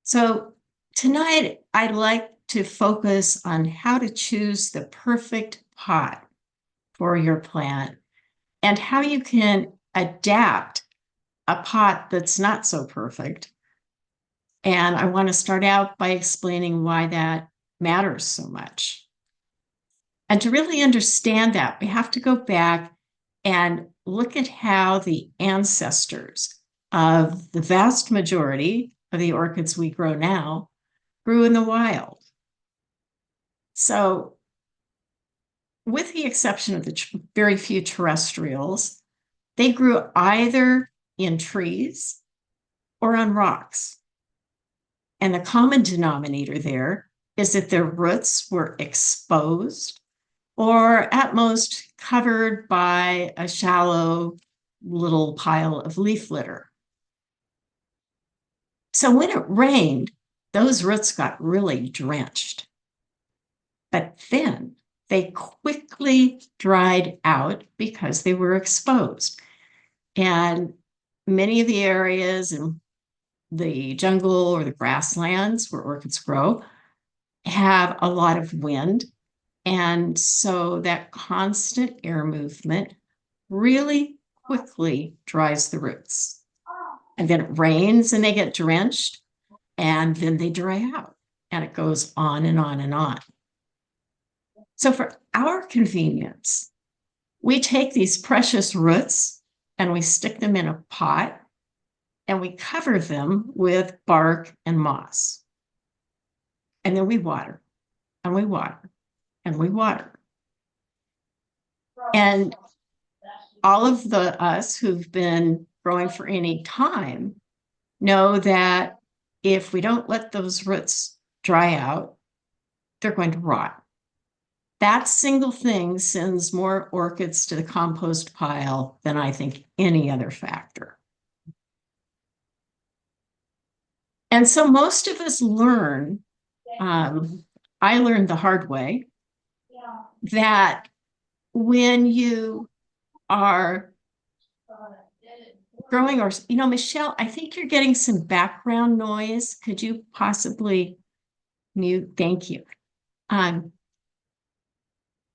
So tonight, I'd like to focus on how to choose the perfect pot for your plant and how you can adapt a pot that's not so perfect. And I want to start out by explaining why that matters so much. And to really understand that, we have to go back and look at how the ancestors of the vast majority of the orchids we grow now grew in the wild. So, with the exception of the very few terrestrials, they grew either in trees or on rocks. And the common denominator there is that their roots were exposed or at most covered by a shallow little pile of leaf litter. So when it rained, those roots got really drenched. But then they quickly dried out because they were exposed. And many of the areas in the jungle or the grasslands where orchids grow have a lot of wind. And so that constant air movement really quickly dries the roots. And then it rains and they get drenched, and then they dry out. And it goes on and on and on. So for our convenience, we take these precious roots and we stick them in a pot and we cover them with bark and moss. And then we water and we water and we water. And all of us who've been growing for any time know that if we don't let those roots dry out, they're going to rot. That single thing sends more orchids to the compost pile than I think any other factor. And so most of us learn, I learned the hard way, that when you are growing, or, Michelle, I think you're getting some background noise. Could you possibly mute? Thank you.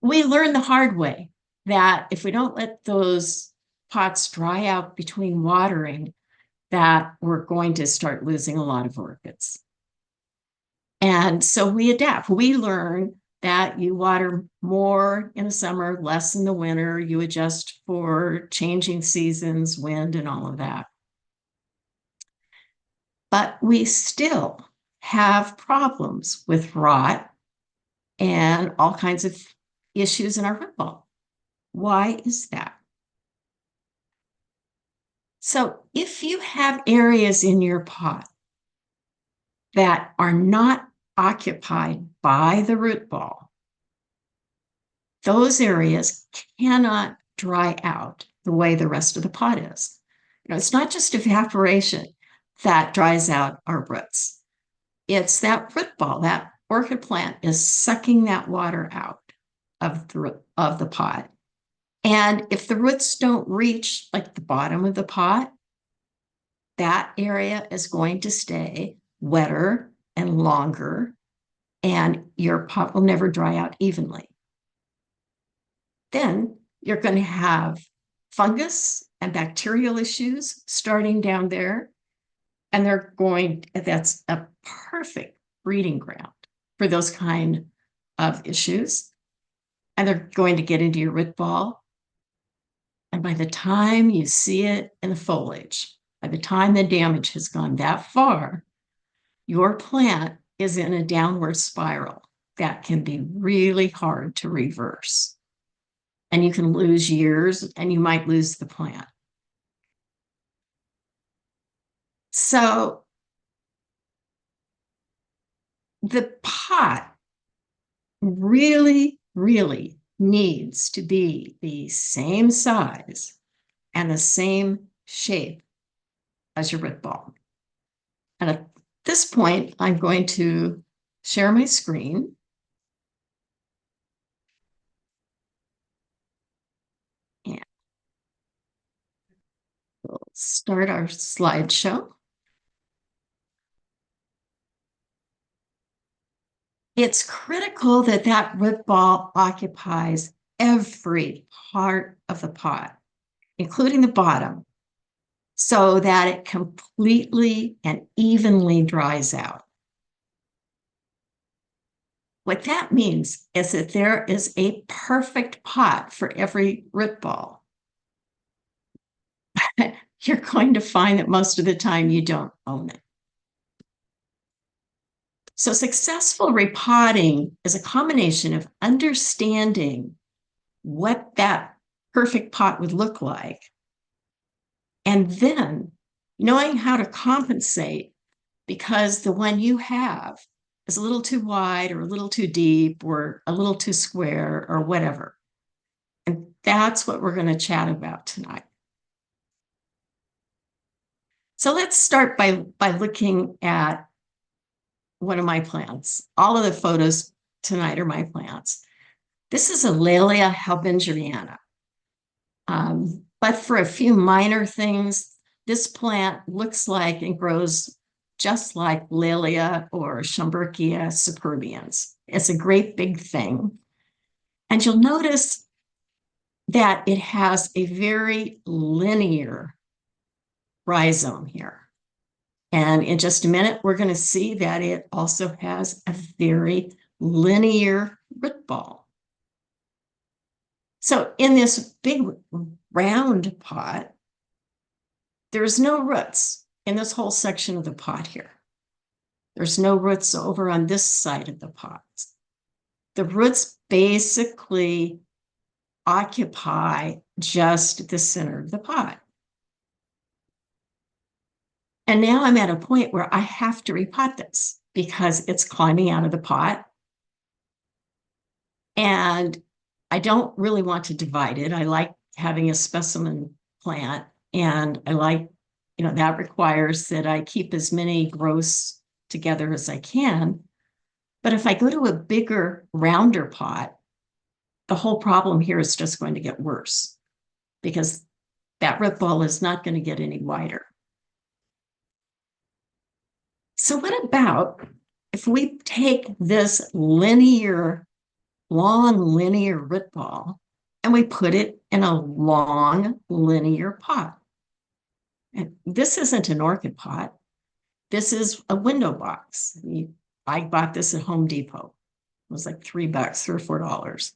We learned the hard way that if we don't let those pots dry out between watering, that we're going to start losing a lot of orchids. And so we adapt. We learn that you water more in the summer, less in the winter. You adjust for changing seasons, wind, and all of that. But we still have problems with rot and all kinds of issues in our root ball. Why is that? So if you have areas in your pot that are not occupied by the root ball, those areas cannot dry out the way the rest of the pot is. It's not just evaporation that dries out our roots. It's that root ball, that orchid plant is sucking that water out of the pot. And if the roots don't reach like the bottom of the pot, that area is going to stay wetter and longer, and your pot will never dry out evenly. Then you're going to have fungus and bacterial issues starting down there. And that's a perfect breeding ground for those kind of issues. And they're going to get into your root ball. And by the time you see it in the foliage, by the time the damage has gone that far, your plant is in a downward spiral that can be really hard to reverse. And you can lose years, and you might lose the plant. So the pot really, really needs to be the same size and the same shape as your root ball. And at this point, I'm going to share my screen. And we'll start our slideshow. It's critical that that root ball occupies every part of the pot, including the bottom, so that it completely and evenly dries out. What that means is that there is a perfect pot for every root ball. You're going to find that most of the time you don't own it. So successful repotting is a combination of understanding what that perfect pot would look like, and then knowing how to compensate because the one you have is a little too wide or a little too deep or a little too square or whatever. And that's what we're going to chat about tonight. So let's start by looking at one of my plants. All of the photos tonight are my plants. This is a Laelia halbingeriana. But for a few minor things, this plant looks like and grows just like Laelia or Schomburgkia superbiens. It's a great big thing. And you'll notice that it has a very linear rhizome here. And in just a minute, we're going to see that it also has a very linear root ball. So in this big round pot, there's no roots in this whole section of the pot here. There's no roots over on this side of the pot. The roots basically occupy just the center of the pot. And now I'm at a point where I have to repot this because it's climbing out of the pot. And I don't really want to divide it. I like having a specimen plant, and I like, that requires that I keep as many growths together as I can. But if I go to a bigger, rounder pot, the whole problem here is just going to get worse because that root ball is not going to get any wider. So what about if we take this long linear root ball and we put it in a long linear pot? And this isn't an orchid pot. This is a window box. I bought this at Home Depot. It was like $3, $3 or $4.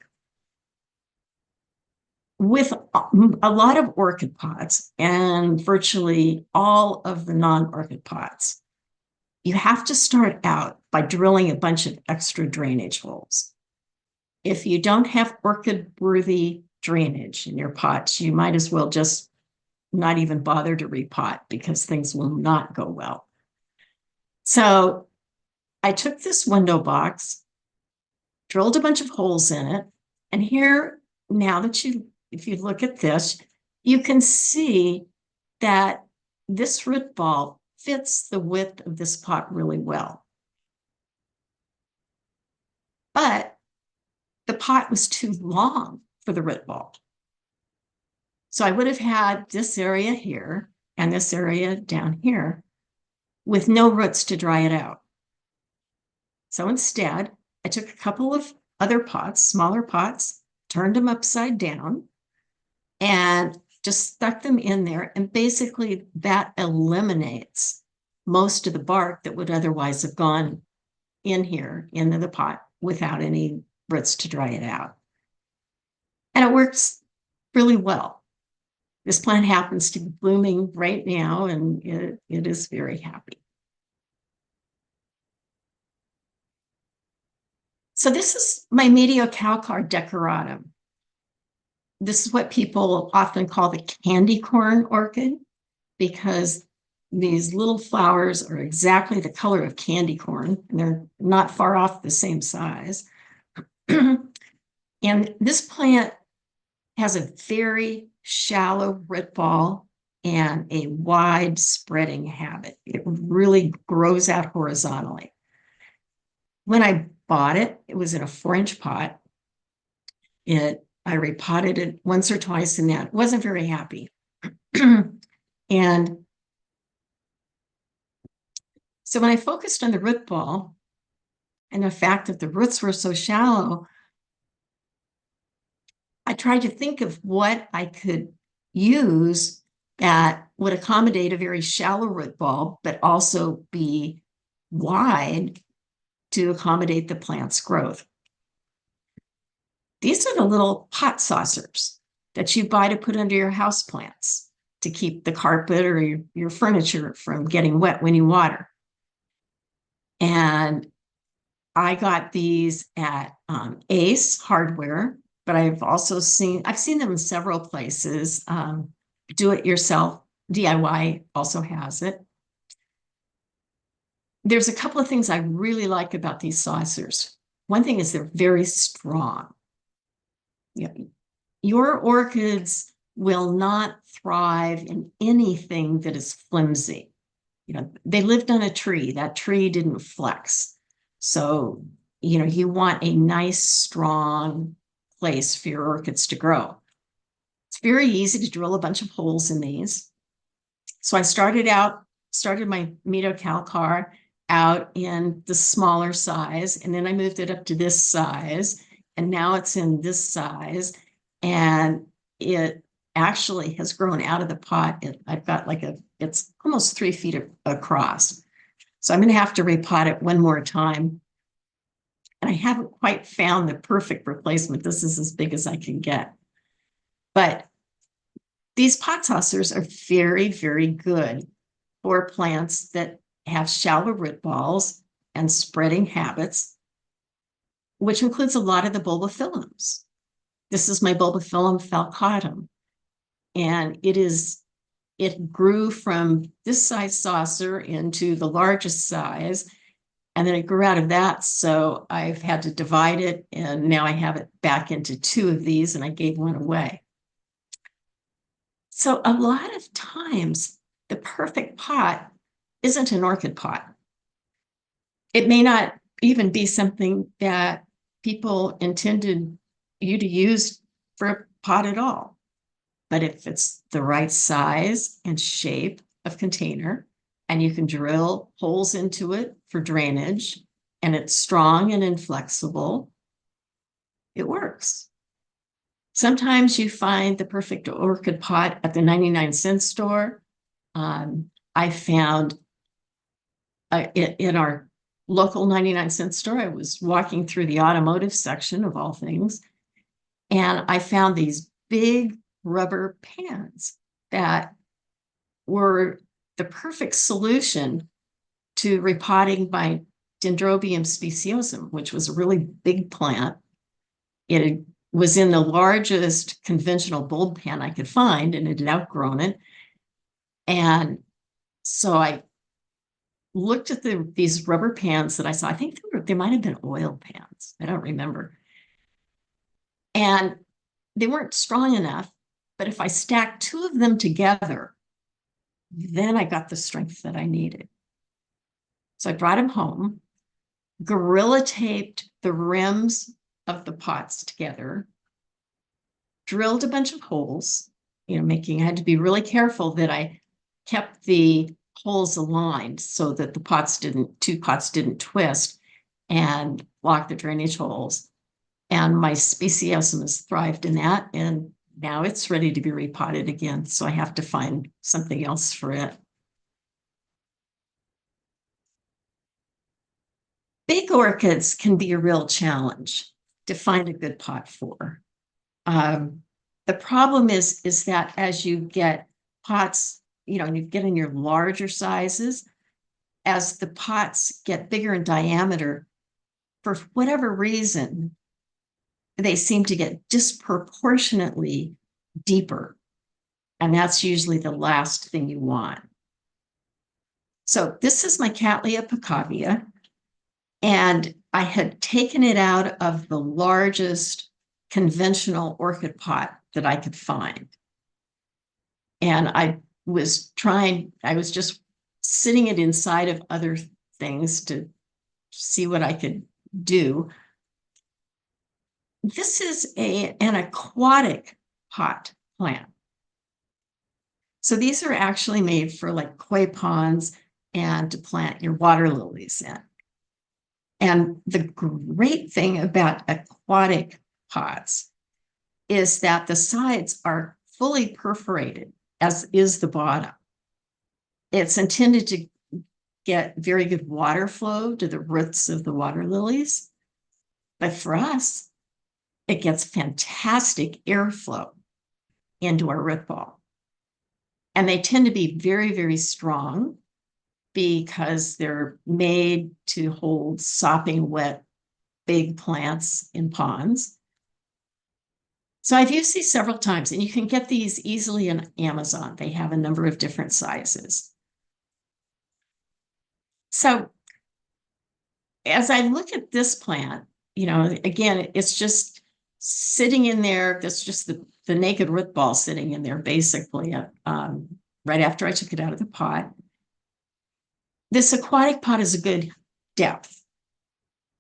With a lot of orchid pots and virtually all of the non-orchid pots, you have to start out by drilling a bunch of extra drainage holes. If you don't have orchid-worthy drainage in your pots, you might as well just not even bother to repot because things will not go well. So I took this window box, drilled a bunch of holes in it, and here, now that if you look at this, you can see that this root ball fits the width of this pot really well. But the pot was too long for the root ball. So I would have had this area here and this area down here with no roots to dry it out. So instead, I took a couple of other pots, smaller pots, turned them upside down, and just stuck them in there. And basically that eliminates most of the bark that would otherwise have gone in here into the pot without any roots to dry it out. And it works really well. This plant happens to be blooming right now, and it is very happy. So this is my Mediocalcar decораtum. This is what people often call the candy corn orchid because these little flowers are exactly the color of candy corn, and they're not far off the same size. And this plant has a very shallow root ball and a wide spreading habit. It really grows out horizontally. When I bought it, it was in a 4-inch pot. I repotted it once or twice in that. Wasn't very happy. And so when I focused on the root ball, And the fact that the roots were so shallow, I tried to think of what I could use that would accommodate a very shallow root ball, but also be wide to accommodate the plant's growth. These are the little pot saucers that you buy to put under your house plants to keep the carpet or your furniture from getting wet when you water. And I got these at Ace Hardware, but I've seen them in several places. Do it yourself, DIY also has it. There's a couple of things I really like about these saucers. One thing is they're very strong. Your orchids will not thrive in anything that is flimsy. They lived on a tree. That tree didn't flex. So, you want a nice, strong place for your orchids to grow. It's very easy to drill a bunch of holes in these. So I started my Mito Calcar out in the smaller size, and then I moved it up to this size, and now it's in this size, and it actually has grown out of the pot. I've got it's almost 3 feet across. So I'm going to have to repot it one more time. And I haven't quite found the perfect replacement. This is as big as I can get. But these pot saucers are very, very good for plants that have shallow root balls and spreading habits, which includes a lot of the bulbophyllums. This is my bulbophyllum falcatum. And it grew from this size saucer into the largest size, and then it grew out of that. So I've had to divide it, and now I have it back into 2 of these, and I gave one away. So a lot of times, the perfect pot isn't an orchid pot. It may not even be something that people intended you to use for a pot at all. But if it's the right size and shape of container, and you can drill holes into it for drainage, and it's strong and inflexible, it works. Sometimes you find the perfect orchid pot at the 99-cent store. I found in our local 99-cent store, I was walking through the automotive section of all things, and I found these big rubber pans that were the perfect solution to repotting my Dendrobium speciosum, which was a really big plant. It was in the largest conventional bulb pan I could find, and it had outgrown it. And so I looked at these rubber pans that I saw. I think they might have been oil pans. I don't remember. And they weren't strong enough, but if I stacked 2 of them together, then I got the strength that I needed. So I brought them home, gorilla taped the rims of the pots together, drilled a bunch of holes, I had to be really careful that I kept the holes aligned so that the 2 pots didn't twist and block the drainage holes. And my speciosum has thrived in that, and now it's ready to be repotted again. So I have to find something else for it. Big orchids can be a real challenge to find a good pot for. The problem is that as you get pots, and you get in your larger sizes, as the pots get bigger in diameter, for whatever reason, they seem to get disproportionately deeper. And that's usually the last thing you want. So this is my Cattleya picavia. And I had taken it out of the largest conventional orchid pot that I could find. And I was just sitting it inside of other things to see what I could do. This is an aquatic pot plant. So these are actually made for like koi ponds and to plant your water lilies in. And the great thing about aquatic pots is that the sides are fully perforated, as is the bottom. It's intended to get very good water flow to the roots of the water lilies. But for us, it gets fantastic airflow into our root ball. And they tend to be very, very strong because they're made to hold sopping wet big plants in ponds. So I've used these several times, and you can get these easily on Amazon. They have a number of different sizes. So as I look at this plant, again, it's just sitting in there. That's just the naked root ball sitting in there, basically, right after I took it out of the pot. This aquatic pot is a good depth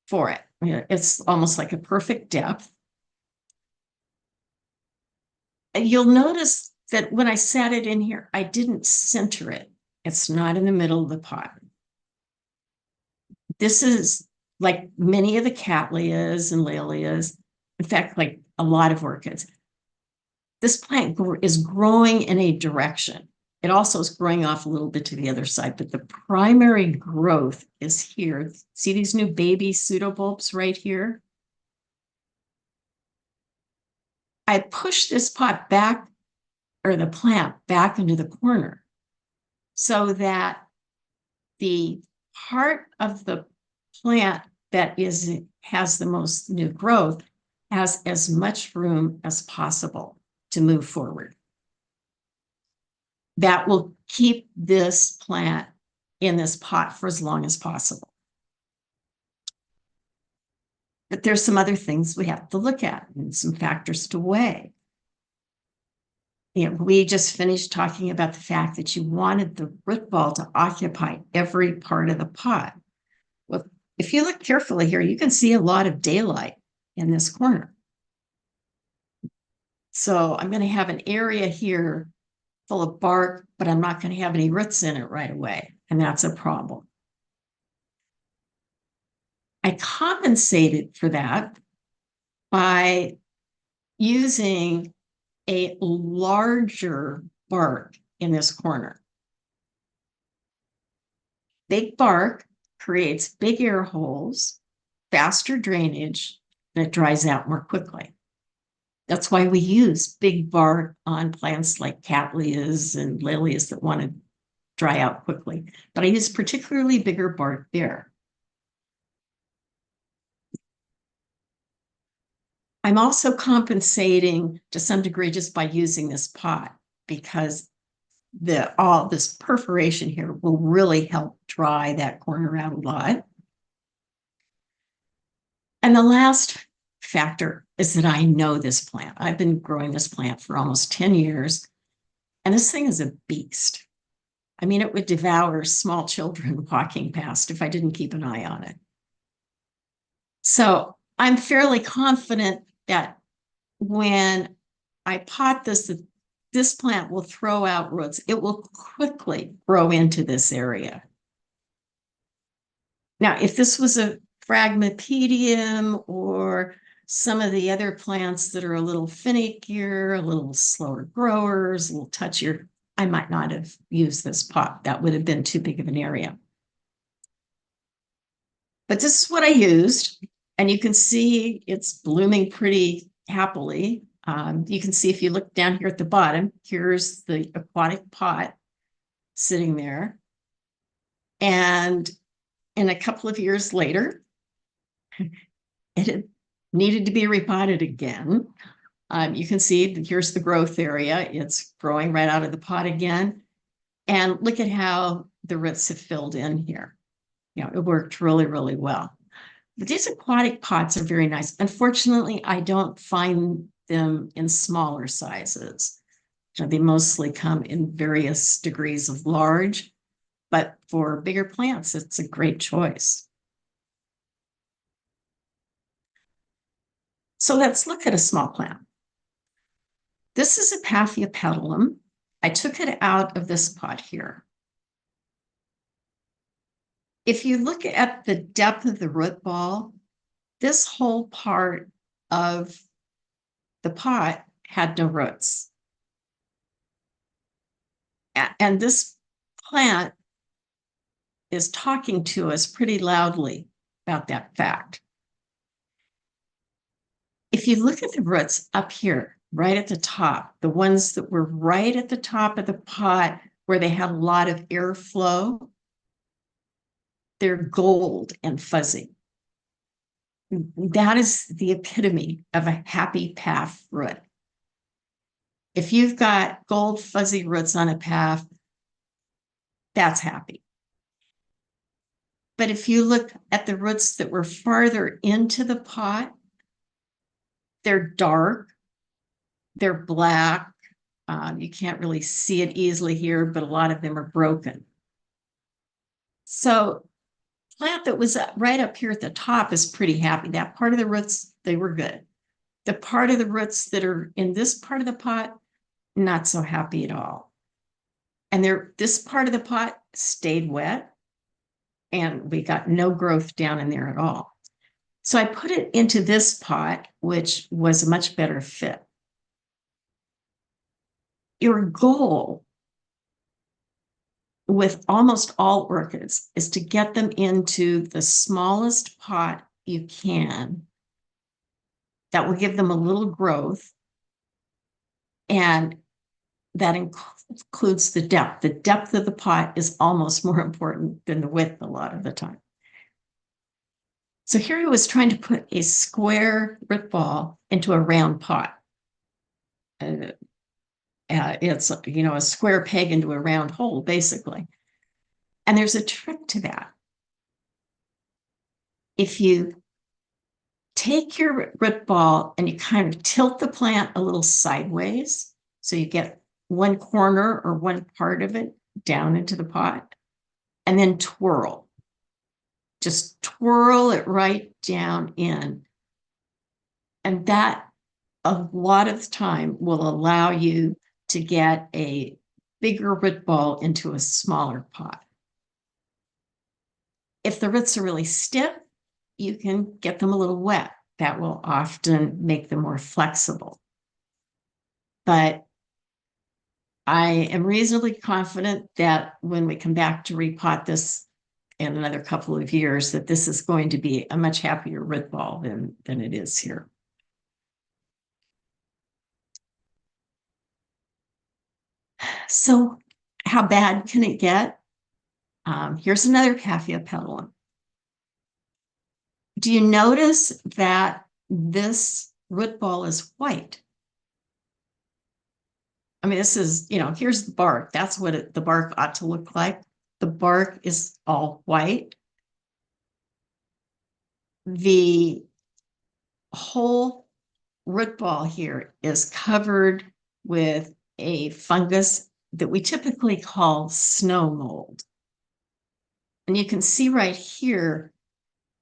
for it. It's almost like a perfect depth. And you'll notice that when I sat it in here, I didn't center it. It's not in the middle of the pot. This is like many of the cattleyas and lallias, in fact, like a lot of orchids. This plant is growing in a direction. It also is growing off a little bit to the other side, but the primary growth is here. See these new baby pseudobulbs right here? I push this pot back, or the plant back into the corner, so that the part of the plant that has the most new growth has as much room as possible to move forward. That will keep this plant in this pot for as long as possible. But there's some other things we have to look at and some factors to weigh. We just finished talking about the fact that you wanted the root ball to occupy every part of the pot. Well, if you look carefully here, you can see a lot of daylight in this corner. So I'm going to have an area here full of bark, but I'm not going to have any roots in it right away. And that's a problem. I compensated for that by using a larger bark in this corner. Big bark creates big air holes, faster drainage, and it dries out more quickly. That's why we use big bark on plants like cattleyas and lilies that want to dry out quickly. But I use particularly bigger bark there. I'm also compensating to some degree just by using this pot, because all this perforation here will really help dry that corner out a lot. And the last factor is that I know this plant. I've been growing this plant for almost 10 years, and this thing is a beast. I mean, it would devour small children walking past if I didn't keep an eye on it. So I'm fairly confident that when I pot this plant will throw out roots. It will quickly grow into this area. Now, if this was a Phragmipedium or some of the other plants that are a little finickier, a little slower growers, a little touchier, I might not have used this pot. That would have been too big of an area. But this is what I used, and you can see it's blooming pretty happily. You can see if you look down here at the bottom, here's the aquatic pot sitting there. And in a couple of years later, it needed to be repotted again. You can see that here's the growth area. It's growing right out of the pot again. And look at how the roots have filled in here. It worked really, really well. But these aquatic pots are very nice. Unfortunately, I don't find them in smaller sizes. They mostly come in various degrees of large, but for bigger plants, it's a great choice. So let's look at a small plant. This is a If you look at the depth of the root ball, this whole part of the pot had no roots. And this plant is talking to us pretty loudly about that fact. If you look at the roots up here, right at the top, the ones that were right at the top of the pot where they had a lot of airflow, they're gold and fuzzy. That is the epitome of a happy path root. If you've got gold fuzzy roots on a path, that's happy. But if you look at the roots that were farther into the pot, they're dark, they're black. You can't really see it easily here, but a lot of them are broken. So plant that was right up here at the top is pretty happy. That part of the roots, they were good. The part of the roots that are in this part of the pot, not so happy at all. And this part of the pot stayed wet, and we got no growth down in there at all. So I put it into this pot, which was a much better fit. Your goal with almost all orchids is to get them into the smallest pot you can. That will give them a little growth, and that includes the depth. The depth of the pot is almost more important than the width a lot of the time. So here he was trying to put a square root ball into a round pot. It's, a square peg into a round hole, basically. And there's a trick to that. If you take your root ball and you kind of tilt the plant a little sideways, so you get one corner or one part of it down into the pot, and then twirl. Just twirl it right down in. And that, a lot of the time, will allow you to get a bigger root ball into a smaller pot. If the roots are really stiff, you can get them a little wet. That will often make them more flexible. But I am reasonably confident that when we come back to repot this in another couple of years, that this is going to be a much happier root ball than it is here. So how bad can it get? Here's another Paphiopedilum. Do you notice that this root ball is white? I mean, this is, here's the bark. That's what the bark ought to look like. The bark is all white. The whole root ball here is covered with a fungus that we typically call snow mold. And you can see right here,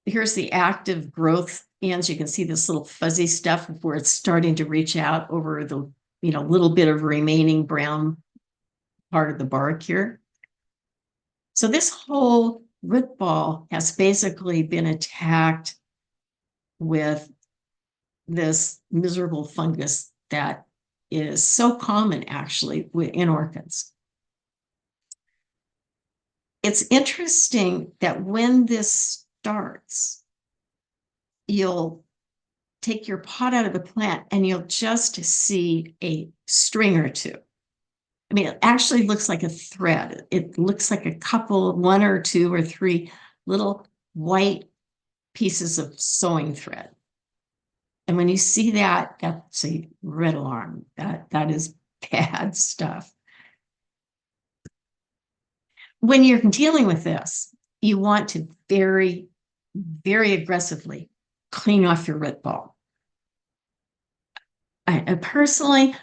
here's the active growth ends. You can see this little fuzzy stuff where it's starting to reach out over the, little bit of remaining brown part of the bark here. So this whole root ball has basically been attacked with this miserable fungus that is so common actually in orchids. It's interesting that when this starts, you'll take your pot out of the plant and you'll just see a string or two. I mean, it actually looks like a thread. It looks like a couple, one or two or three little white pieces of sewing thread. And when you see that, that's a red alarm. That is bad stuff. When you're dealing with this, you want to very, very aggressively clean off your root ball. I personally,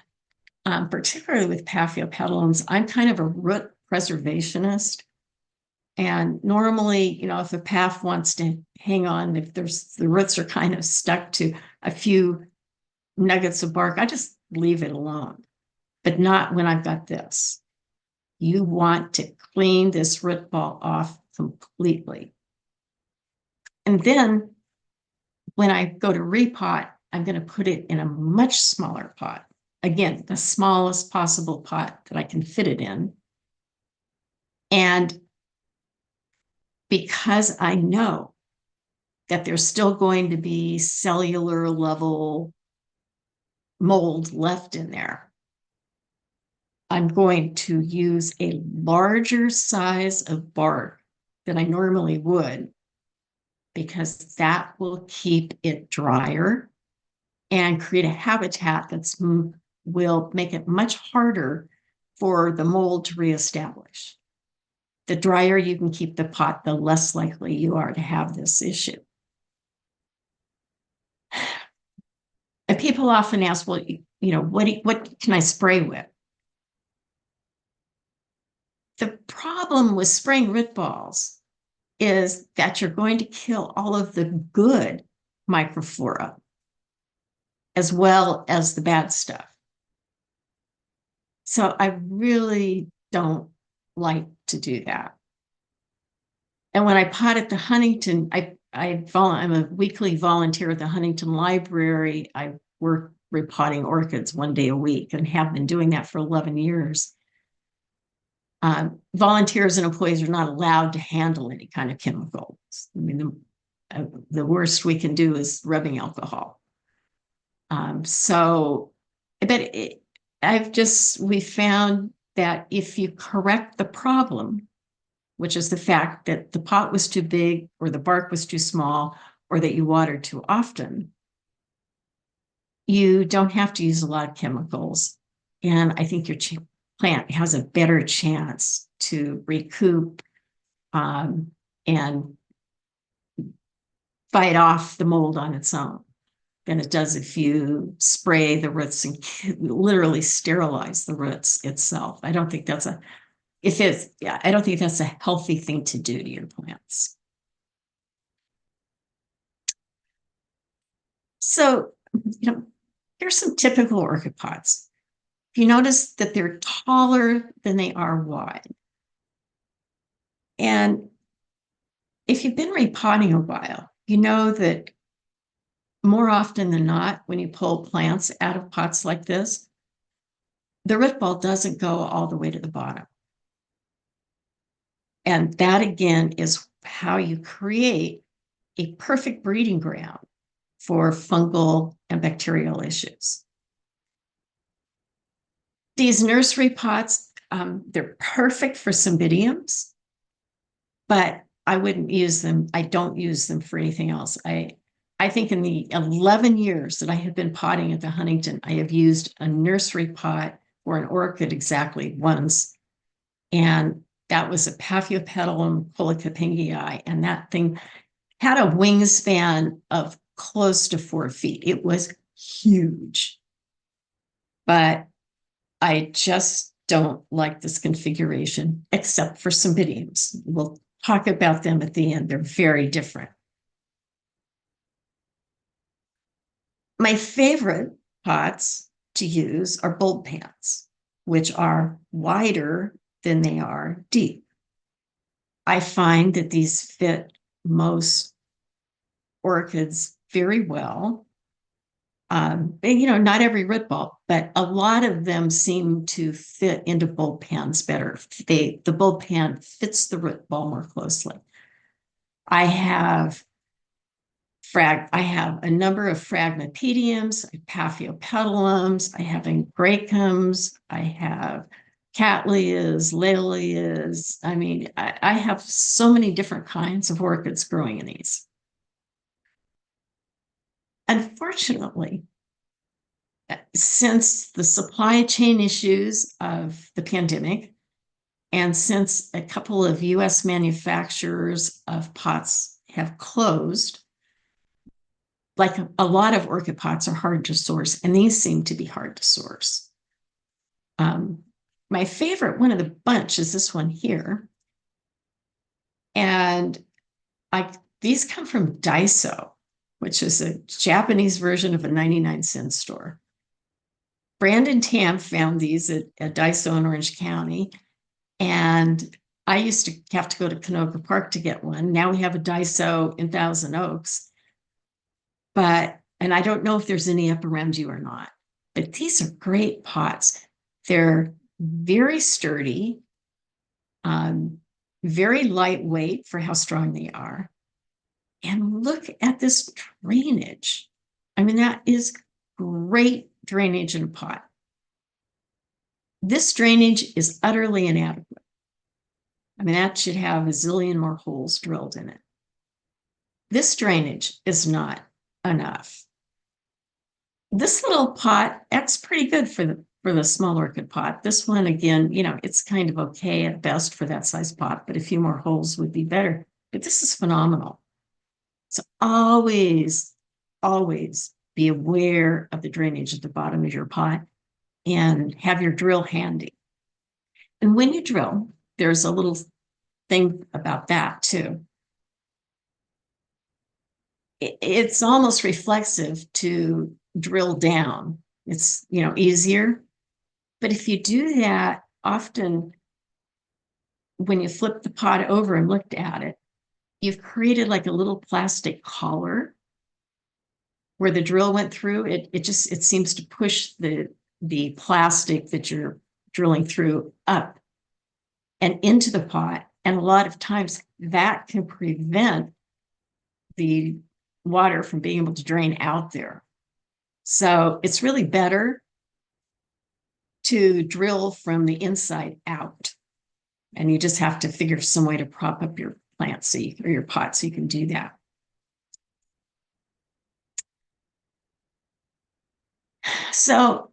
particularly with Paphiopedilums, I'm kind of a root preservationist. And normally, if a path wants to hang on, if the roots are kind of stuck to a few nuggets of bark, I just leave it alone. But not when I've got this. You want to clean this root ball off completely. And then when I go to repot, I'm going to put it in a much smaller pot. Again, the smallest possible pot that I can fit it in. And because I know that there's still going to be cellular level mold left in there, I'm going to use a larger size of bark than I normally would, because that will keep it drier and create a habitat that's will make it much harder for the mold to reestablish. The drier you can keep the pot, the less likely you are to have this issue. And people often ask, well, what can I spray with? The problem with spraying root balls is that you're going to kill all of the good microflora as well as the bad stuff. So I really don't like to do that. And when I pot at the Huntington, I'm a weekly volunteer at the Huntington Library. I work repotting orchids 1 day a week and have been doing that for 11 years. Volunteers and employees are not allowed to handle any kind of chemicals. I mean, the worst we can do is rubbing alcohol. We found that if you correct the problem, which is the fact that the pot was too big or the bark was too small or that you watered too often, you don't have to use a lot of chemicals. And I think your plant has a better chance to recoup and fight off the mold on its own than it does if you spray the roots and literally sterilize the roots itself. I don't think that's a healthy thing to do to your plants. So, here's some typical orchid pots. You notice that they're taller than they are wide. And if you've been repotting a while, you know that more often than not, when you pull plants out of pots like this, the root ball doesn't go all the way to the bottom. And that, again, is how you create a perfect breeding ground for fungal and bacterial issues. These nursery pots, they're perfect for cymbidiums, but I wouldn't use them. I don't use them for anything else. I think in the 11 years that I have been potting at the Huntington, I have used a nursery pot for an orchid exactly once. And that was a Paphiopedilum polycopingii. And that thing had a wingspan of close to 4 feet. It was huge. But I just don't like this configuration, except for cymbidiums. We'll talk about them at the end. They're very different. My favorite pots to use are bulb pans, which are wider than they are deep. I find that these fit most orchids very well. Not every root ball, but a lot of them seem to fit into bulb pans better. The bulb pan fits the root ball more closely. I have a number of phragmipediums, Paphiopedilums, I have angraecums, I have cattleyas, laelias. I mean, I have so many different kinds of orchids growing in these. Unfortunately, since the supply chain issues of the pandemic, and since a couple of US manufacturers of pots have closed, like a lot of orchid pots are hard to source, and these seem to be hard to source. My favorite one of the bunch is this one here. And these come from Daiso, which is a Japanese version of a 99-cent store. Brandon Tam found these at Daiso in Orange County. And I used to have to go to Conejo Park to get one. Now we have a Daiso in Thousand Oaks. And I don't know if there's any up around you or not, but these are great pots. They're very sturdy, very lightweight for how strong they are. And look at this drainage. I mean, that is great drainage in a pot. This drainage is utterly inadequate. I mean, that should have a zillion more holes drilled in it. This drainage is not enough. This little pot, that's pretty good for the small orchid pot. This one, again, it's kind of okay at best for that size pot, but a few more holes would be better. But this is phenomenal. So always, always be aware of the drainage at the bottom of your pot and have your drill handy. And when you drill, there's a little thing about that too. It's almost reflexive to drill down. It's, easier. But if you do that, often when you flip the pot over and looked at it, you've created like a little plastic collar where the drill went through. It seems to push the plastic that you're drilling through up and into the pot. And a lot of times that can prevent the water from being able to drain out there. So it's really better to drill from the inside out. And you just have to figure some way to prop up your plant or your pot so you can do that. So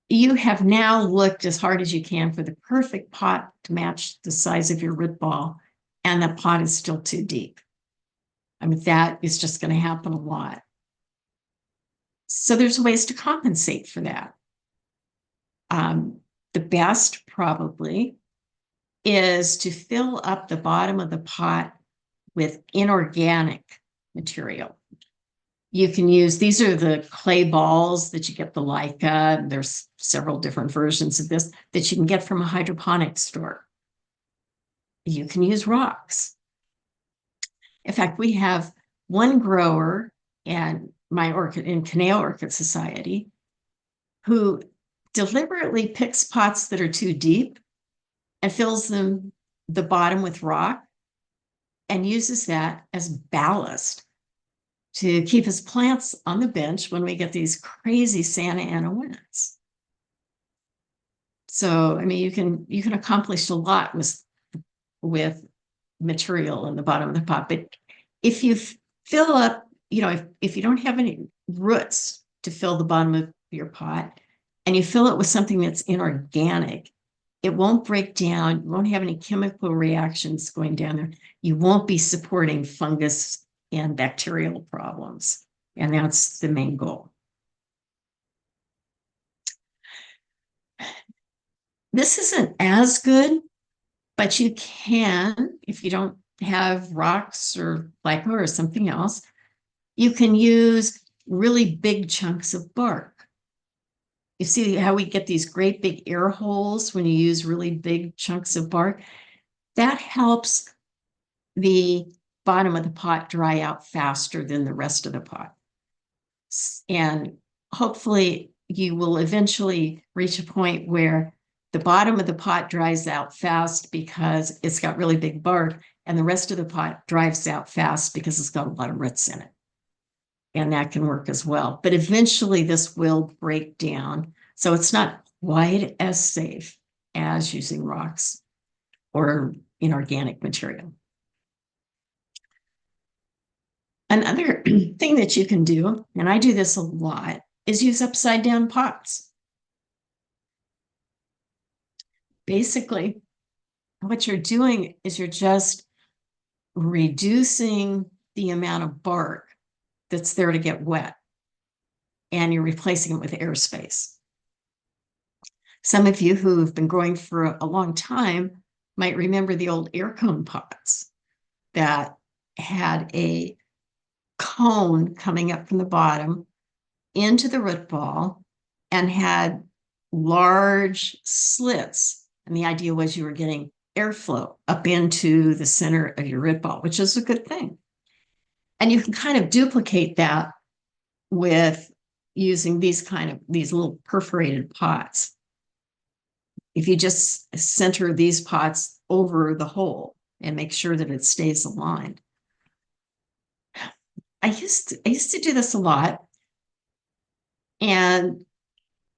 you have now looked as hard as you can for the perfect pot to match the size of your root ball, and the pot is still too deep. I mean, that is just going to happen a lot. So there's ways to compensate for that. The best probably is to fill up the bottom of the pot with inorganic material. You can use, these are the clay balls that you get the Leica. There's several different versions of this that you can get from a hydroponic store. You can use rocks. In fact, we have one grower in Conejo Orchid Society who deliberately picks pots that are too deep and fills the bottom with rock and uses that as ballast to keep his plants on the bench when we get these crazy Santa Ana winds. So, I mean, you can accomplish a lot with material in the bottom of the pot. But if you fill up, if you don't have any roots to fill the bottom of your pot and you fill it with something that's inorganic, it won't break down. You won't have any chemical reactions going down there. You won't be supporting fungus and bacterial problems. And that's the main goal. This isn't as good, but you can, if you don't have rocks or Leica or something else, you can use really big chunks of bark. You see how we get these great big air holes when you use really big chunks of bark? That helps the bottom of the pot dry out faster than the rest of the pot. And hopefully you will eventually reach a point where the bottom of the pot dries out fast because it's got really big bark, and the rest of the pot dries out fast because it's got a lot of roots in it. And that can work as well. But eventually this will break down. So it's not quite as safe as using rocks or inorganic material. Another thing that you can do, and I do this a lot, is use upside down pots. Basically, what you're doing is you're just reducing the amount of bark that's there to get wet, and you're replacing it with airspace. Some of you who've been growing for a long time might remember the old air cone pots that had a cone coming up from the bottom into the root ball and had large slits. And the idea was you were getting airflow up into the center of your root ball, which is a good thing. And you can kind of duplicate that with using these little perforated pots. If you just center these pots over the hole and make sure that it stays aligned. I used to do this a lot. And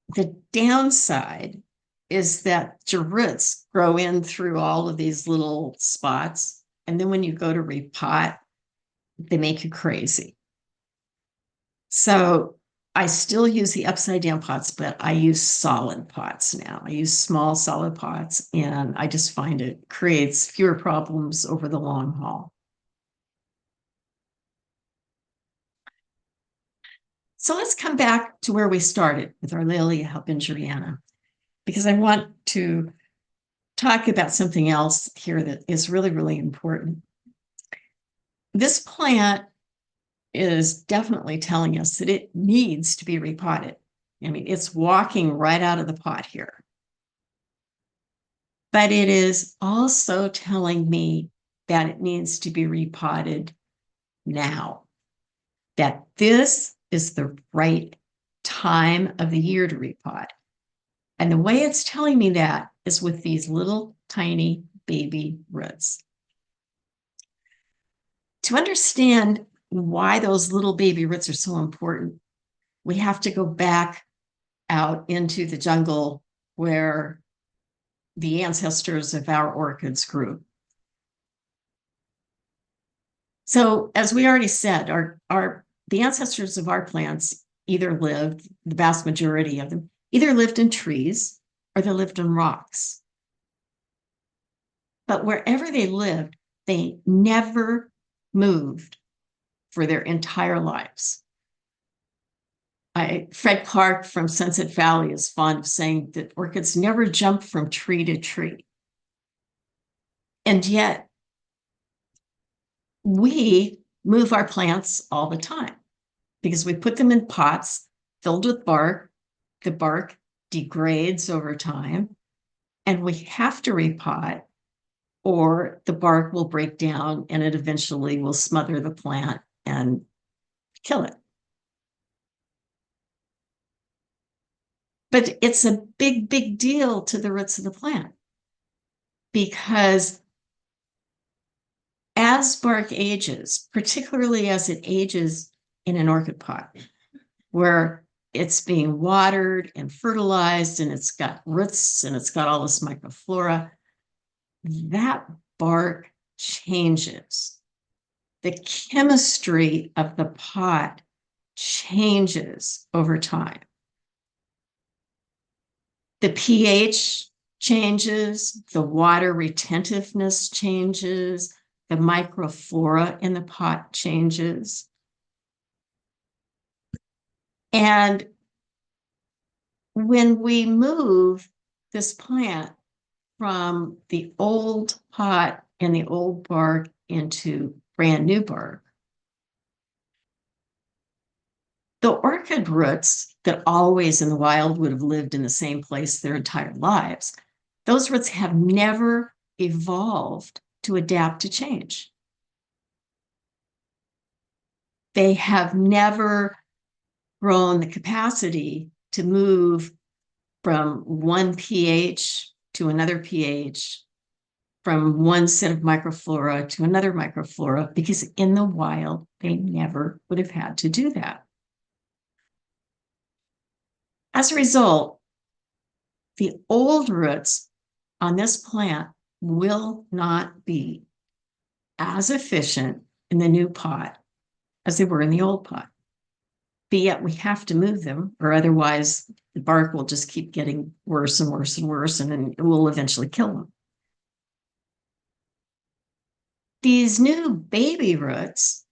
the downside is that your roots grow in through all of these little spots. And then when you go to repot, they make you crazy. So I still use the upside down pots, but I use solid pots now. I use small solid pots, and I just find it creates fewer problems over the long haul. So let's come back to where we started with our Laelia halbingeriana, because I want to talk about something else here that is really, really important. This plant is definitely telling us that it needs to be repotted. I mean, it's walking right out of the pot here. But it is also telling me that it needs to be repotted now, that this is the right time of the year to repot. And the way it's telling me that is with these little tiny baby roots. To understand why those little baby roots are so important, we have to go back out into the jungle where the ancestors of our orchids grew. So, as we already said, the ancestors of our plants either lived, the vast majority of them, either lived in trees or they lived on rocks. But wherever they lived, they never moved for their entire lives. Fred Clark from Sunset Valley is fond of saying that orchids never jump from tree to tree. And yet, we move our plants all the time because we put them in pots filled with bark. The bark degrades over time, and we have to repot, or the bark will break down and it eventually will smother the plant and kill it. But it's a big, big deal to the roots of the plant because as bark ages, particularly as it ages in an orchid pot, where it's being watered and fertilized and it's got roots and it's got all this microflora, that bark changes. The chemistry of the pot changes over time. The pH changes, the water retentiveness changes, the microflora in the pot changes. And when we move this plant from the old pot and the old bark into brand new bark, the orchid roots that always in the wild would have lived in the same place their entire lives, those roots have never evolved to adapt to change. They have never grown the capacity to move from one pH to another pH, from one set of microflora to another microflora, because in the wild, they never would have had to do that. As a result, the old roots on this plant will not be as efficient in the new pot as they were in the old pot. But yet we have to move them, or otherwise the bark will just keep getting worse and worse and worse, and then it will eventually kill them. These new baby roots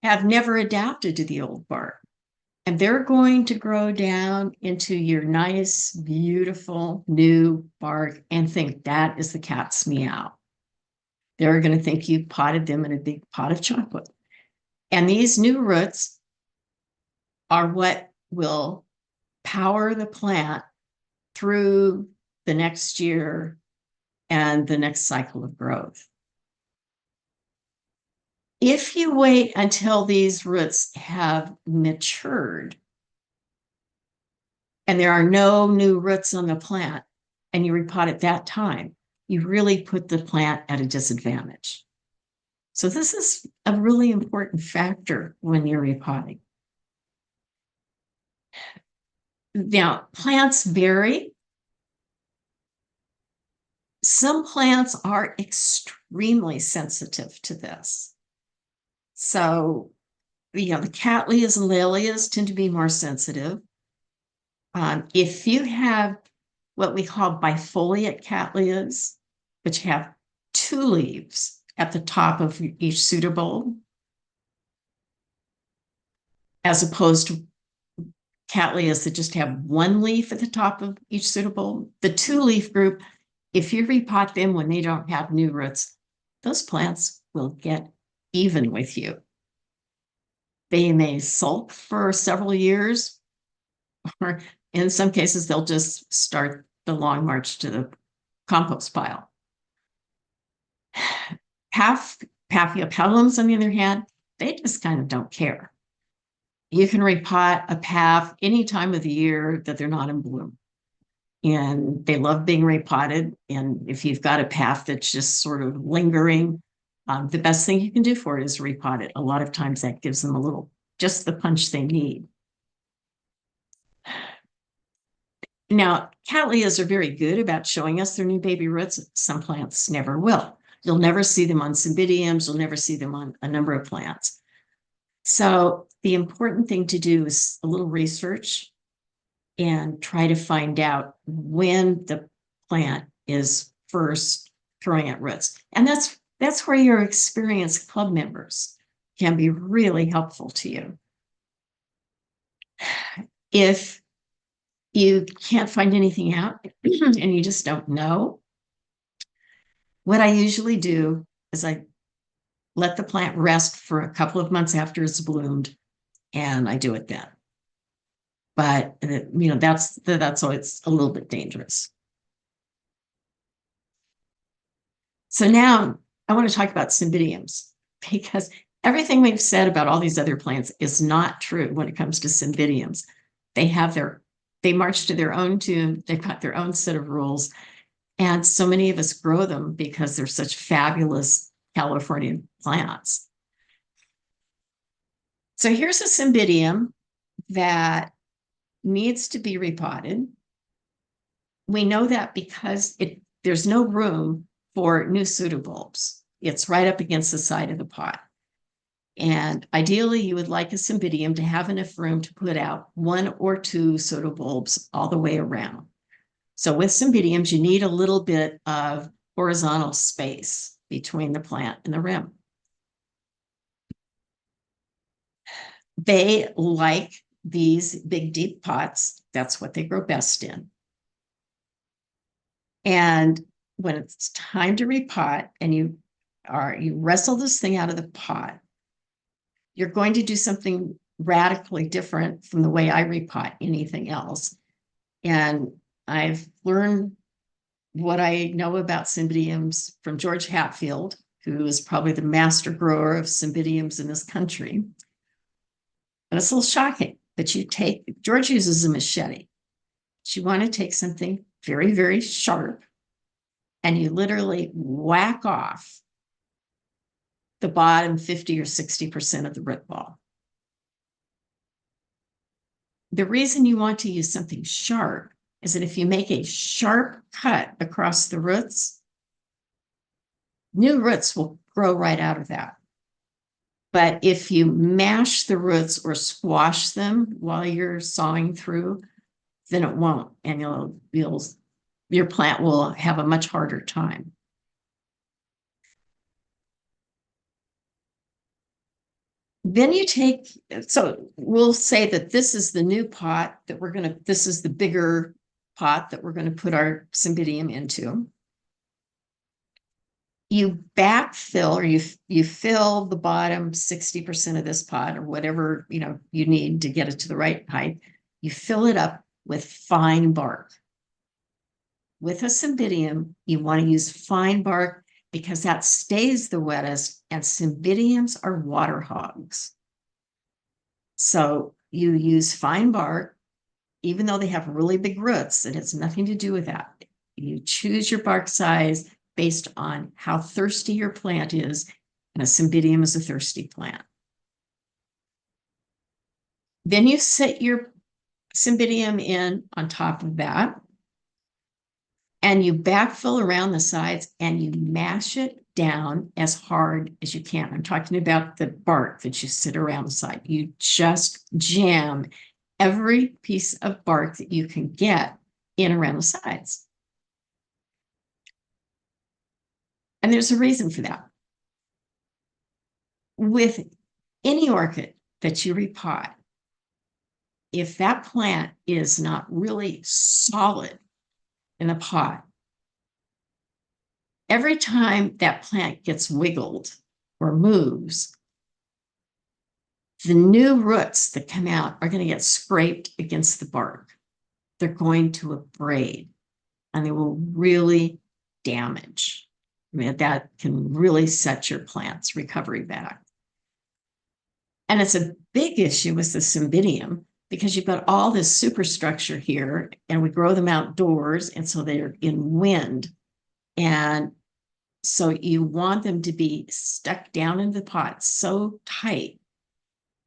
have never adapted to the old bark. And they're going to grow down into your nice, beautiful new bark and think that is the cat's meow. They're going to think you potted them in a big pot of chocolate. And these new roots are what will power the plant through the next year and the next cycle of growth. If you wait until these roots have matured and there are no new roots on the plant and you repot at that time, you really put the plant at a disadvantage. So this is a really important factor when you're repotting. Now, plants vary. Some plants are extremely sensitive to this. So, the cattleyas and lilias tend to be more sensitive. If you have what we call bifoliate cattleyas, which have two leaves at the top of each pseudobulb, as opposed to cattleyas that just have one leaf at the top of each pseudobulb, the two-leaf group, if you repot them when they don't have new roots, those plants will get even with you. They may sulk for several years, or in some cases, they'll just start the long march to the compost pile. Paphiopedilums, on the other hand, they just kind of don't care. You can repot a path any time of the year that they're not in bloom. And they love being repotted. And if you've got a path that's just sort of lingering, the best thing you can do for it is repot it. A lot of times that gives them a little, just the punch they need. Now, cattleyas are very good about showing us their new baby roots. Some plants never will. You'll never see them on cymbidiums. You'll never see them on a number of plants. So the important thing to do is a little research and try to find out when the plant is first throwing out roots. And that's where your experienced club members can be really helpful to you. If you can't find anything out and you just don't know, what I usually do is I let the plant rest for a couple of months after it's bloomed, and I do it then. But that's always a little bit dangerous. So now I want to talk about cymbidiums, because everything we've said about all these other plants is not true when it comes to cymbidiums. They march to their own tune. They've got their own set of rules. And so many of us grow them because they're such fabulous California plants. So here's a cymbidium that needs to be repotted. We know that because there's no room for new pseudobulbs. It's right up against the side of the pot. And ideally, you would like a cymbidium to have enough room to put out one or two pseudobulbs all the way around. So with cymbidiums, you need a little bit of horizontal space between the plant and the rim. They like these big, deep pots. That's what they grow best in. And when it's time to repot and you wrestle this thing out of the pot, you're going to do something radically different from the way I repot anything else. And I've learned what I know about cymbidiums from George Hatfield, who is probably the master grower of cymbidiums in this country. And it's a little shocking, but George uses a machete. You want to take something very, very sharp, and you literally whack off the bottom 50 or 60% of the root ball. The reason you want to use something sharp is that if you make a sharp cut across the roots, new roots will grow right out of that. But if you mash the roots or squash them while you're sawing through, then it won't, and your plant will have a much harder time. Then so we'll say that this is the new pot that this is the bigger pot that we're going to put our cymbidium into. You backfill, or you fill the bottom 60% of this pot, or whatever you need to get it to the right height. You fill it up with fine bark. with a cymbidium, you want to use fine bark because that stays the wettest, and cymbidiums are water hogs. So you use fine bark, even though they have really big roots. It has nothing to do with that. You choose your bark size based on how thirsty your plant is, and a cymbidium is a thirsty plant. Then you set your cymbidium in on top of that, and you backfill around the sides and you mash it down as hard as you can. I'm talking about the bark that you sit around the side. You just jam every piece of bark that you can get in around the sides. And there's a reason for that. With any orchid that you repot, if that plant is not really solid in a pot, every time that plant gets wiggled or moves, the new roots that come out are going to get scraped against the bark. They're going to abrade and they will really damage. I mean, that can really set your plant's recovery back. And it's a big issue with the cymbidium because you've got all this superstructure here, and we grow them outdoors, and so they're in wind. And so you want them to be stuck down in the pot so tight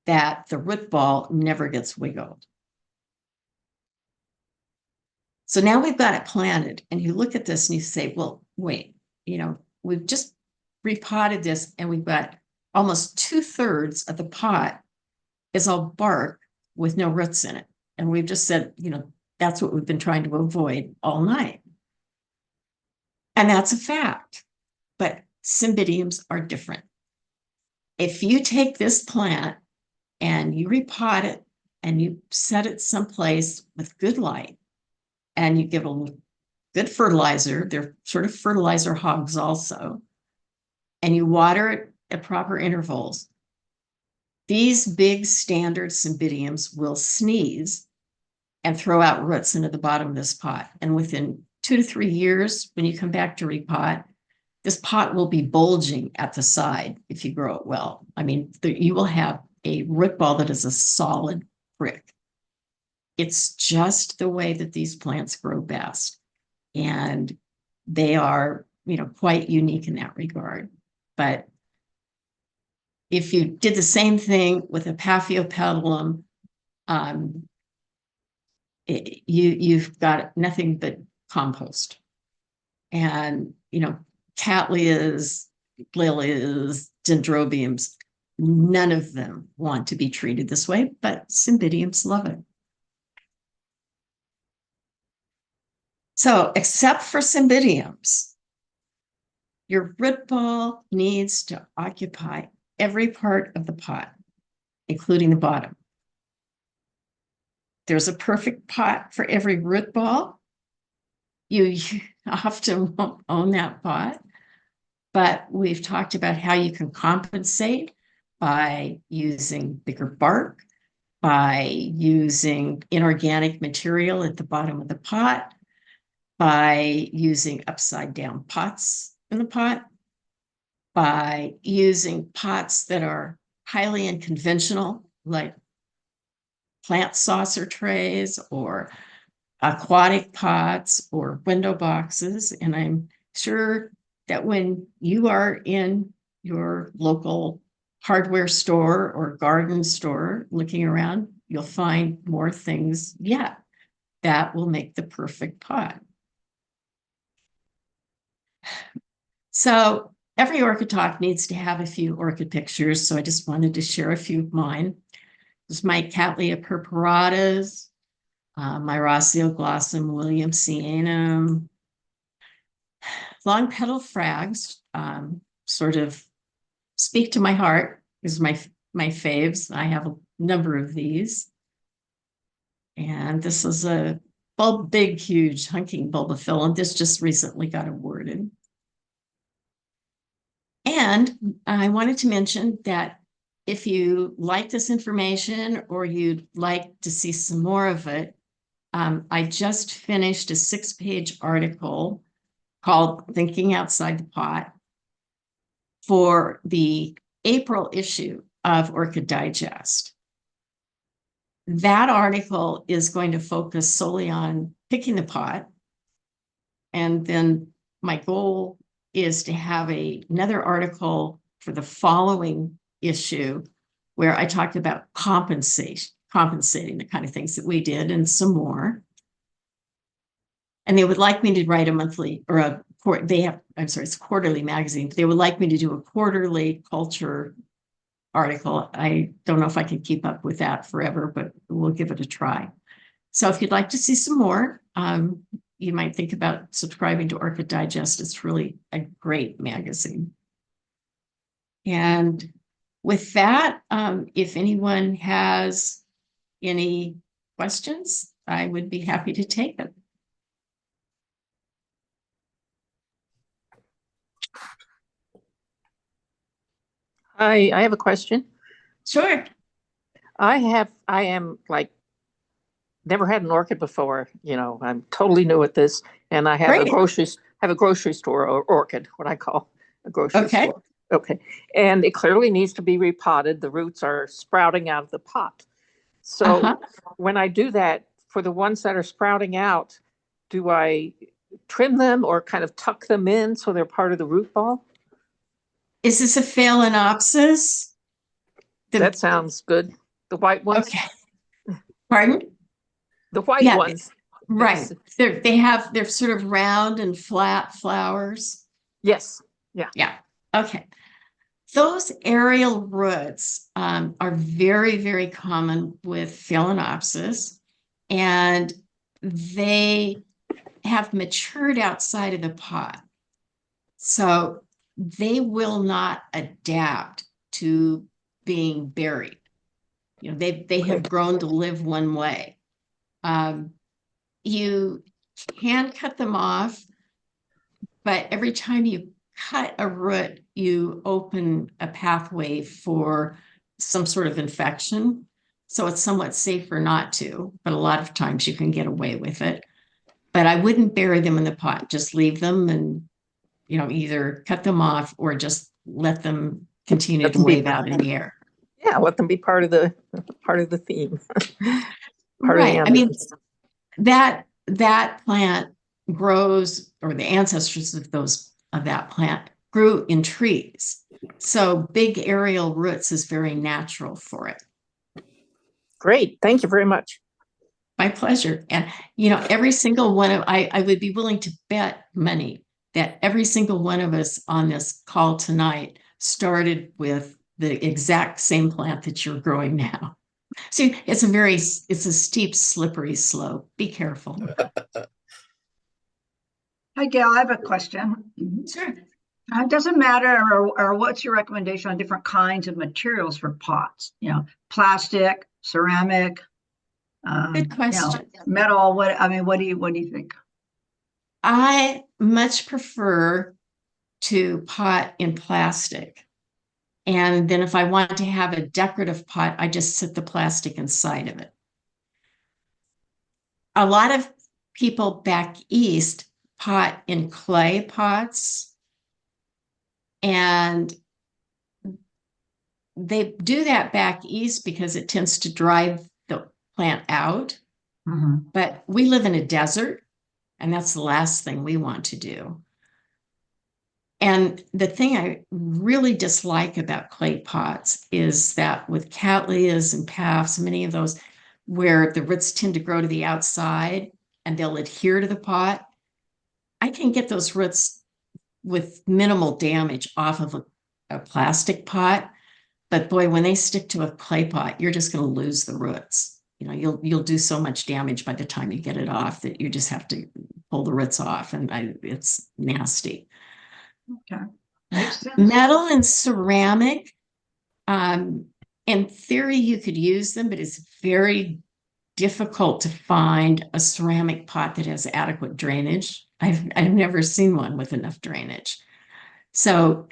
that the root ball never gets wiggled. So now we've got it planted, and you look at this and you say, well, wait, we've just repotted this, and we've got almost 2/3 of the pot is all bark with no roots in it. And we've just said, that's what we've been trying to avoid all night. And that's a fact. But cymbidiums are different. If you take this plant and you repot it and you set it someplace with good light and you give it a good fertilizer, they're sort of fertilizer hogs also, and you water it at proper intervals, these big standard cymbidiums will sneeze and throw out roots into the bottom of this pot. And within 2 to 3 years, when you come back to repot, this pot will be bulging at the side if you grow it well. I mean, you will have a root ball that is a solid brick. It's just the way that these plants grow best. And they are, quite unique in that regard. But if you did the same thing with a Paphiopedilum, you've got nothing but compost. And, Cattleyas, Lilias, Dendrobiums, none of them want to be treated this way, but cymbidiums love it. So, except for cymbidiums, your root ball needs to occupy every part of the pot, including the bottom. There's a perfect pot for every root ball. You often won't own that pot, but we've talked about how you can compensate by using bigger bark, by using inorganic material at the bottom of the pot, by using upside down pots in the pot, by using pots that are highly unconventional, like plant saucer trays or aquatic pots or window boxes. And I'm sure that when you are in your local hardware store or garden store looking around, you'll find more things yet that will make the perfect pot. So every orchid talk needs to have a few orchid pictures, so I just wanted to share a few of mine. This is my Cattleya purpuratas, my Roseoglossum williamsianum. Long petal frags sort of speak to my heart. These are my faves. I have a number of these. And this is a big, huge hunking bulbophyllum. This just recently got awarded. And I wanted to mention that if you like this information or you'd like to see some more of it, I just finished a 6-page article called Thinking Outside the Pot for the April issue of Orchid Digest. That article is going to focus solely on picking the pot. And then my goal is to have another article for the following issue where I talked about compensating the kind of things that we did and some more. And they would like me to write a monthly or it's a quarterly magazine. They would like me to do a quarterly culture article. I don't know if I can keep up with that forever, but we'll give it a try. So if you'd like to see some more, you might think about subscribing to Orchid Digest. It's really a great magazine. And with that, if anyone has any questions, I would be happy to take them. I have a question. Sure. I am like never had an orchid before. I'm totally new at this, and I have a grocery store orchid, what I call a grocery store. Okay, and it clearly needs to be repotted. The roots are sprouting out of the pot. So when I do that, for the ones that are sprouting out, do I trim them or kind of tuck them in so they're part of the root ball? Is this a Phalaenopsis? That sounds good. The white ones? Okay. Pardon? The white ones. Right. They're sort of round and flat flowers. Yes. Yeah. Yeah. Okay. Those aerial roots are very, very common with Phalaenopsis, and they have matured outside of the pot. So they will not adapt to being buried. They have grown to live one way. You can cut them off, but every time you cut a root, you open a pathway for some sort of infection. So it's somewhat safer not to, but a lot of times you can get away with it. But I wouldn't bury them in the pot, just leave them and either cut them off or just let them continue to wave out in the air. Yeah, let them be part of the theme. Right. I mean, that plant grows, or the ancestors of that plant grew in trees. So big aerial roots is very natural for it. Great. Thank you very much. My pleasure. And every single one of I would be willing to bet money that every single one of us on this call tonight started with the exact same plant that you're growing now. See, it's a steep, slippery slope. Be careful. Hi, Gayle, I have a question. Sure. It doesn't matter, or what's your recommendation on different kinds of materials for pots? Plastic, ceramic, good question. Metal. What do you think? I much prefer to pot in plastic. And then if I want to have a decorative pot, I just sit the plastic inside of it. A lot of people back east pot in clay pots. And they do that back east because it tends to drive the plant out. Mm-hmm. But we live in a desert, and that's the last thing we want to do. And the thing I really dislike about clay pots is that with cattleyas and paphs, many of those where the roots tend to grow to the outside and they'll adhere to the pot, I can get those roots with minimal damage off of a plastic pot. But boy, when they stick to a clay pot, you're just going to lose the roots. You'll do so much damage by the time you get it off that you just have to pull the roots off, and it's nasty. Okay. Makes sense. Metal and ceramic, in theory, you could use them, but it's very difficult to find a ceramic pot that has adequate drainage. I've never seen one with enough drainage. So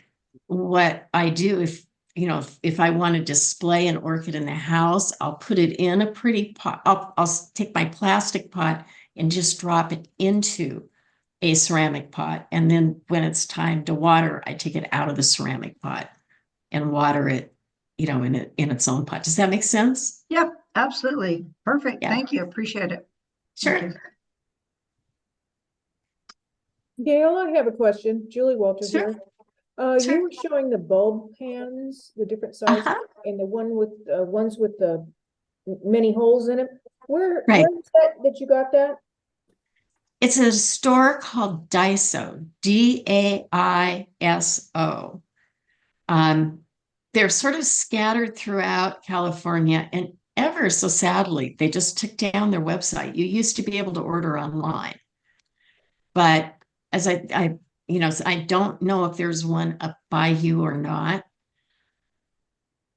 what I do, if you know, if I want to display an orchid in the house, I'll put it in a pretty pot. I'll take my plastic pot and just drop it into a ceramic pot. And then when it's time to water, I take it out of the ceramic pot and water it, you know, in its own pot. Does that make sense? Yep, absolutely. Perfect. Yeah. Thank you. Appreciate it. Thank Sure. you. Gail, I have a question. Julie Walters Sure. here. Sure. You were showing the bulb pans, the different sizes, Uh-huh. and the ones with the many holes in them. Where Right. is that you got that? It's a store called Daiso, Daiso. They're sort of scattered throughout California, and ever so sadly, they just took down their website. You used to be able to order online, but as I you know, I don't know if there's one up by you or not.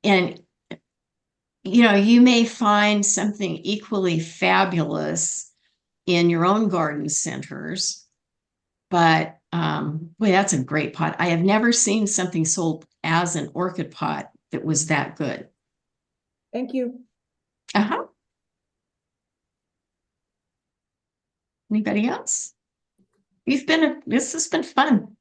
And you know, you may find something equally fabulous in your own garden centers. But boy, that's a great pot. I have never seen something sold as an orchid pot that was that good. Thank you. Uh-huh. Anybody else? This has been fun.